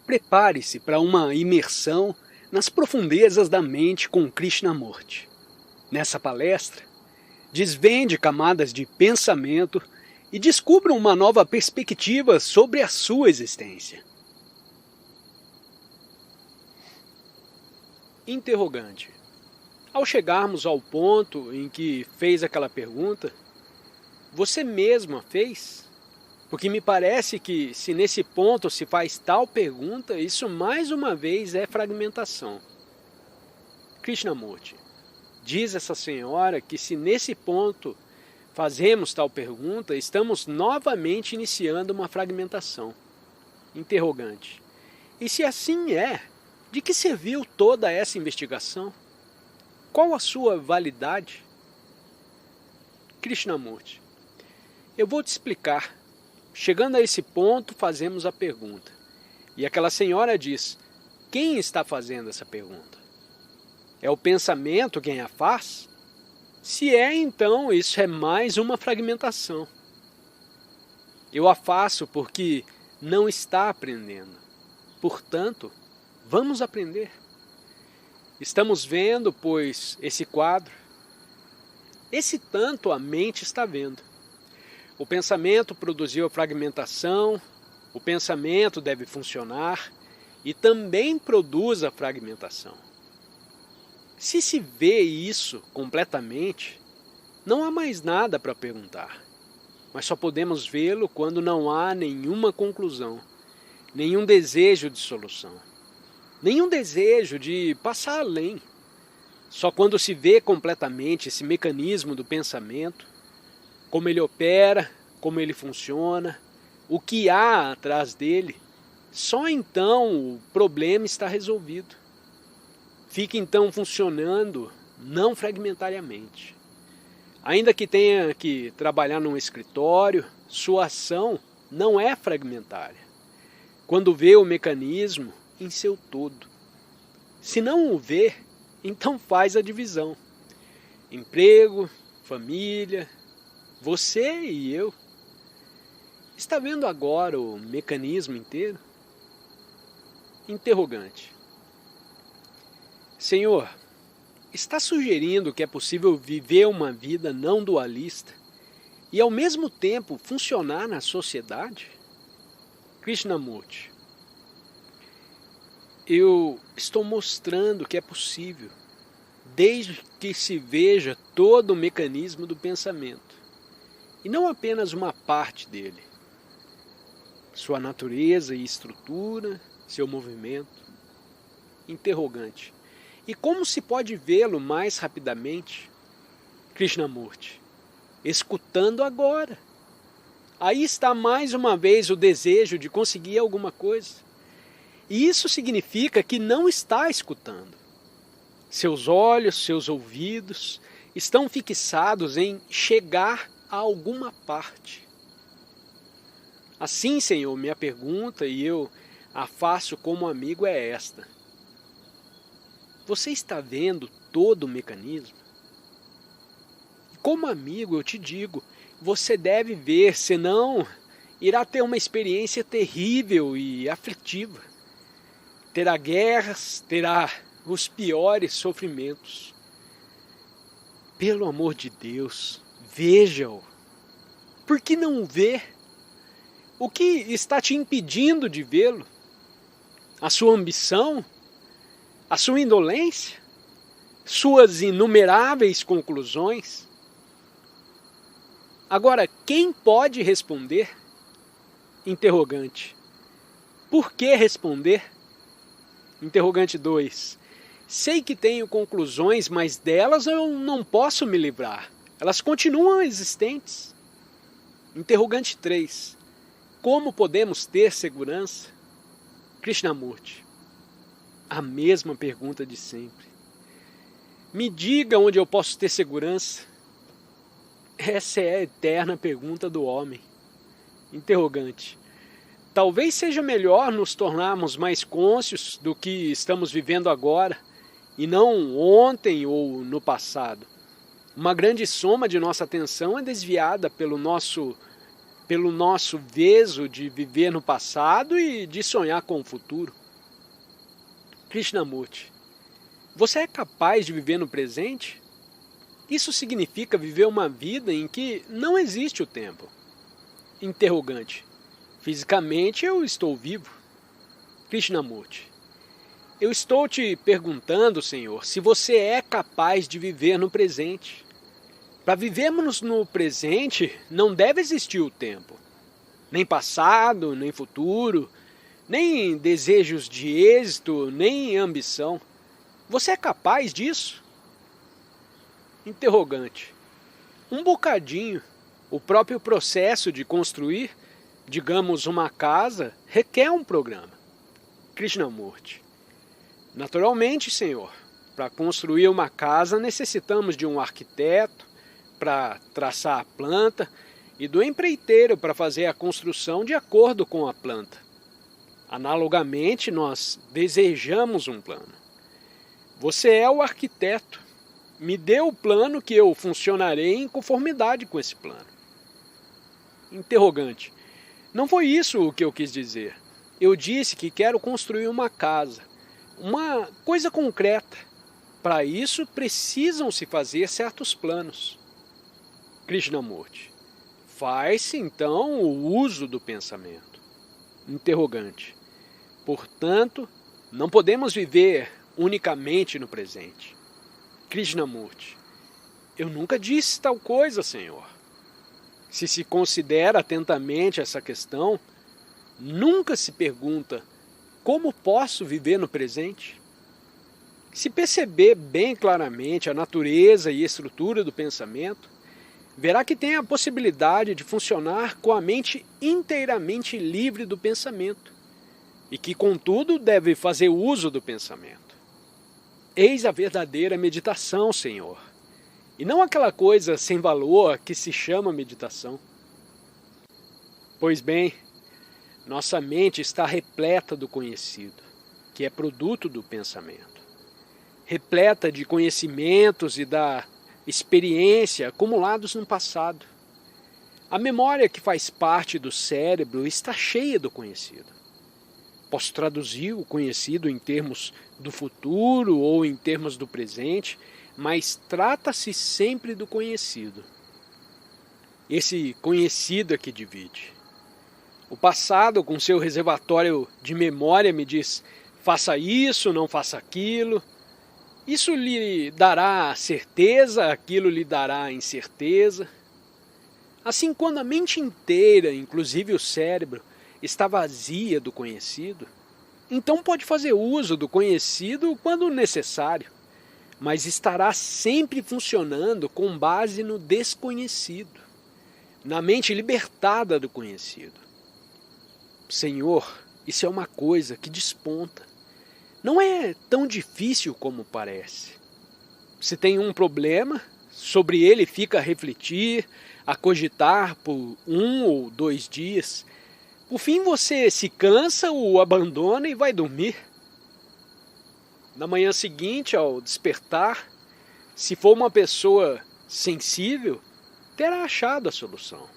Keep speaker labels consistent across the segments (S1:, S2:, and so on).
S1: Prepare-se para uma imersão nas profundezas da mente com Krishnamurti. Nessa palestra, desvende camadas de pensamento e descubra uma nova perspectiva sobre a sua existência. Interrogante. Ao chegarmos ao ponto em que fez aquela pergunta, você mesma fez? Porque me parece que se nesse ponto se faz tal pergunta, isso mais uma vez é fragmentação. Krishnamurti, diz essa senhora que se nesse ponto fazemos tal pergunta, estamos novamente iniciando uma fragmentação. Interrogante. E se assim é, de que serviu toda essa investigação? Qual a sua validade? Krishnamurti, eu vou te explicar. Chegando a esse ponto, fazemos a pergunta. E aquela senhora diz, quem está fazendo essa pergunta? É o pensamento quem a faz? Se é, então, isso é mais uma fragmentação. Eu a faço porque não está aprendendo. Portanto, vamos aprender. Estamos vendo, pois, esse quadro. Esse tanto a mente está vendo. O pensamento produziu a fragmentação, o pensamento deve funcionar e também produz a fragmentação. Se se vê isso completamente, não há mais nada para perguntar, mas só podemos vê-lo quando não há nenhuma conclusão, nenhum desejo de solução, nenhum desejo de passar além. Só quando se vê completamente esse mecanismo do pensamento, como ele opera, como ele funciona, o que há atrás dele, só então o problema está resolvido. Fica então funcionando não fragmentariamente. Ainda que tenha que trabalhar num escritório, sua ação não é fragmentária. Quando vê o mecanismo em seu todo. Se não o vê, então faz a divisão. Emprego, família, você e eu. Está vendo agora o mecanismo inteiro? Interrogante. Senhor, está sugerindo que é possível viver uma vida não dualista e ao mesmo tempo funcionar na sociedade? Krishnamurti. Eu estou mostrando que é possível, desde que se veja todo o mecanismo do pensamento, e não apenas uma parte dele, sua natureza e estrutura, seu movimento. Interrogante. E como se pode vê-lo mais rapidamente? Krishnamurti. Escutando agora. Aí está mais uma vez o desejo de conseguir alguma coisa. E isso significa que não está escutando. Seus olhos, seus ouvidos estão fixados em chegar a alguma parte. Assim, Senhor, minha pergunta, e eu a faço como amigo, é esta. Você está vendo todo o mecanismo? E como amigo, eu te digo, você deve ver, senão irá ter uma experiência terrível e aflitiva. Terá guerras, terá os piores sofrimentos. Pelo amor de Deus, veja-o. Por que não o vê? O que está te impedindo de vê-lo? A sua ambição? A sua indolência? Suas inumeráveis conclusões? Agora, quem pode responder? Interrogante. Por que responder? Interrogante 2. Sei que tenho conclusões, mas delas eu não posso me livrar. Elas continuam existentes. Interrogante 3. Como podemos ter segurança? Krishnamurti. A mesma pergunta de sempre. Me diga onde eu posso ter segurança. Essa é a eterna pergunta do homem. Interrogante. Talvez seja melhor nos tornarmos mais cônscios do que estamos vivendo agora, e não ontem ou no passado. Uma grande soma de nossa atenção é desviada pelo nosso pelo nosso veso de viver no passado e de sonhar com o futuro. Krishnamurti, você é capaz de viver no presente? Isso significa viver uma vida em que não existe o tempo. Interrogante. Fisicamente eu estou vivo. Krishnamurti, eu estou te perguntando, Senhor, se você é capaz de viver no presente. Para vivermos no presente, não deve existir o tempo. Nem passado, nem futuro, nem desejos de êxito, nem ambição. Você é capaz disso? Interrogante. Um bocadinho. O próprio processo de construir, digamos, uma casa, requer um programa. Krishnamurti. Naturalmente, Senhor, para construir uma casa necessitamos de um arquiteto para traçar a planta e do empreiteiro para fazer a construção de acordo com a planta. Analogamente, nós desejamos um plano. Você é o arquiteto. Me dê o plano que eu funcionarei em conformidade com esse plano. Interrogante. Não foi isso o que eu quis dizer. Eu disse que quero construir uma casa. Uma coisa concreta. Para isso, precisam-se fazer certos planos. Krishnamurti. Faz-se, então, o uso do pensamento. Interrogante. Portanto, não podemos viver unicamente no presente. Krishnamurti. Eu nunca disse tal coisa, Senhor. Se se considera atentamente essa questão, nunca se pergunta como posso viver no presente? Se perceber bem claramente a natureza e estrutura do pensamento, verá que tem a possibilidade de funcionar com a mente inteiramente livre do pensamento e que, contudo, deve fazer uso do pensamento. Eis a verdadeira meditação, Senhor, e não aquela coisa sem valor que se chama meditação. Pois bem, nossa mente está repleta do conhecido, que é produto do pensamento, repleta de conhecimentos e da experiência acumulados no passado. A memória que faz parte do cérebro está cheia do conhecido. Posso traduzir o conhecido em termos do futuro ou em termos do presente, mas trata-se sempre do conhecido. Esse conhecido é que divide. O passado, com seu reservatório de memória, me diz: faça isso, não faça aquilo. Isso lhe dará certeza, aquilo lhe dará incerteza. Assim, quando a mente inteira, inclusive o cérebro, está vazia do conhecido, então pode fazer uso do conhecido quando necessário, mas estará sempre funcionando com base no desconhecido, na mente libertada do conhecido. Senhor, isso é uma coisa que desponta. Não é tão difícil como parece. Se tem um problema, sobre ele fica a refletir, a cogitar por 1 ou 2 dias. Por fim você se cansa, o abandona e vai dormir. Na manhã seguinte, ao despertar, se for uma pessoa sensível, terá achado a solução.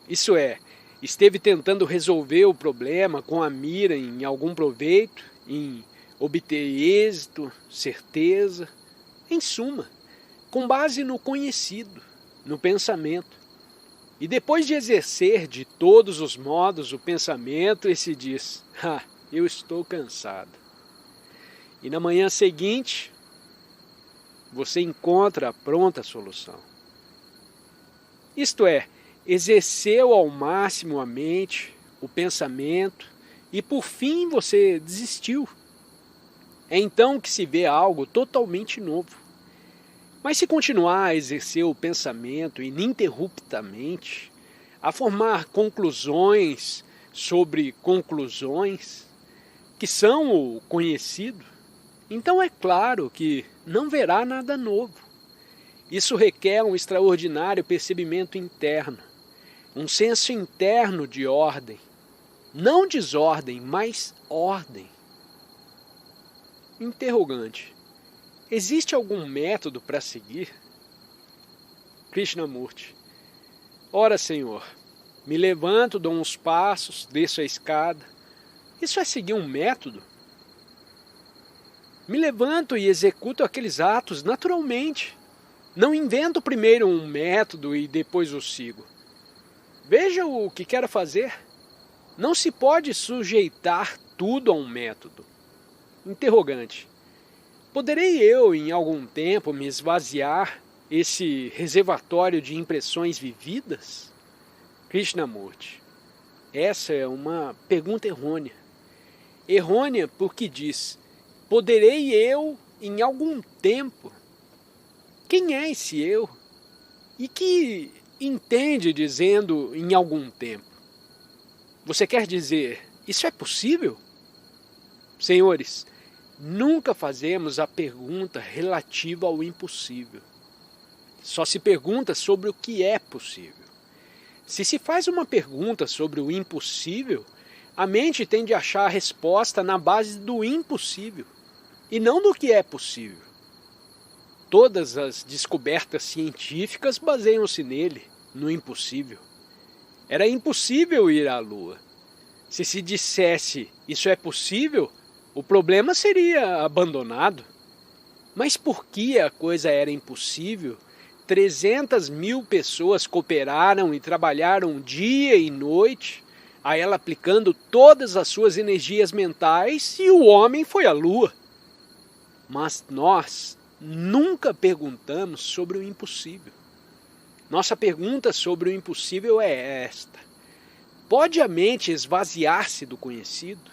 S1: Isso é, esteve tentando resolver o problema com a mira em algum proveito, em obter êxito, certeza, em suma, com base no conhecido, no pensamento. E depois de exercer de todos os modos o pensamento, ele se diz: eu estou cansado. E na manhã seguinte, você encontra a pronta solução. Isto é, exerceu ao máximo a mente, o pensamento, e por fim você desistiu. É então que se vê algo totalmente novo. Mas se continuar a exercer o pensamento ininterruptamente, a formar conclusões sobre conclusões, que são o conhecido, então é claro que não verá nada novo. Isso requer um extraordinário percebimento interno, um senso interno de ordem. Não desordem, mas ordem. Interrogante. Existe algum método para seguir? Krishnamurti. Ora, Senhor, Me levanto, dou uns passos, desço a escada. Isso é seguir um método? Me levanto e executo aqueles atos naturalmente. Não invento primeiro um método e depois o sigo. Veja o que quero fazer. Não se pode sujeitar tudo a um método. Interrogante. Poderei eu, em algum tempo, me esvaziar esse reservatório de impressões vividas? Krishnamurti. Essa é uma pergunta errônea. Errônea porque diz, poderei eu, em algum tempo? Quem é esse eu? E que entende dizendo em algum tempo? Você quer dizer, isso é possível? Senhores, nunca fazemos a pergunta relativa ao impossível. Só se pergunta sobre o que é possível. Se se faz uma pergunta sobre o impossível, a mente tende a achar a resposta na base do impossível, e não do que é possível. Todas as descobertas científicas baseiam-se nele, no impossível. Era impossível ir à Lua. Se dissesse isso é possível, o problema seria abandonado. Mas por que a coisa era impossível? 300.000 pessoas cooperaram e trabalharam dia e noite, a ela aplicando todas as suas energias mentais, e o homem foi à Lua. Mas nós nunca perguntamos sobre o impossível. Nossa pergunta sobre o impossível é esta: pode a mente esvaziar-se do conhecido?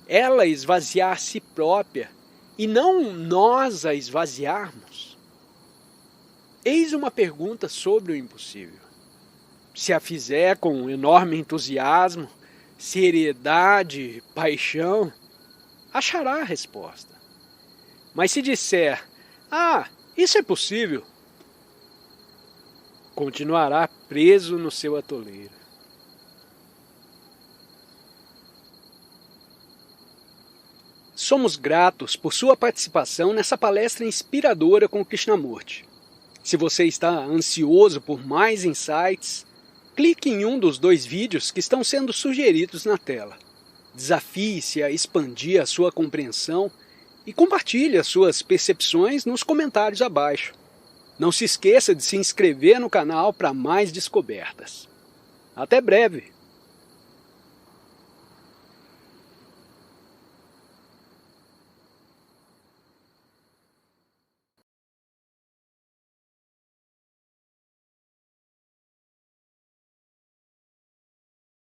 S1: Ela esvaziar a si própria e não nós a esvaziarmos? Eis uma pergunta sobre o impossível. Se a fizer com enorme entusiasmo, seriedade, paixão, achará a resposta. Mas se disser, isso é possível, continuará preso no seu atoleiro. Somos gratos por sua participação nessa palestra inspiradora com Krishnamurti. Se você está ansioso por mais insights, clique em um dos 2 vídeos que estão sendo sugeridos na tela. Desafie-se a expandir a sua compreensão e compartilhe as suas percepções nos comentários abaixo. Não se esqueça de se inscrever no canal para mais descobertas. Até breve!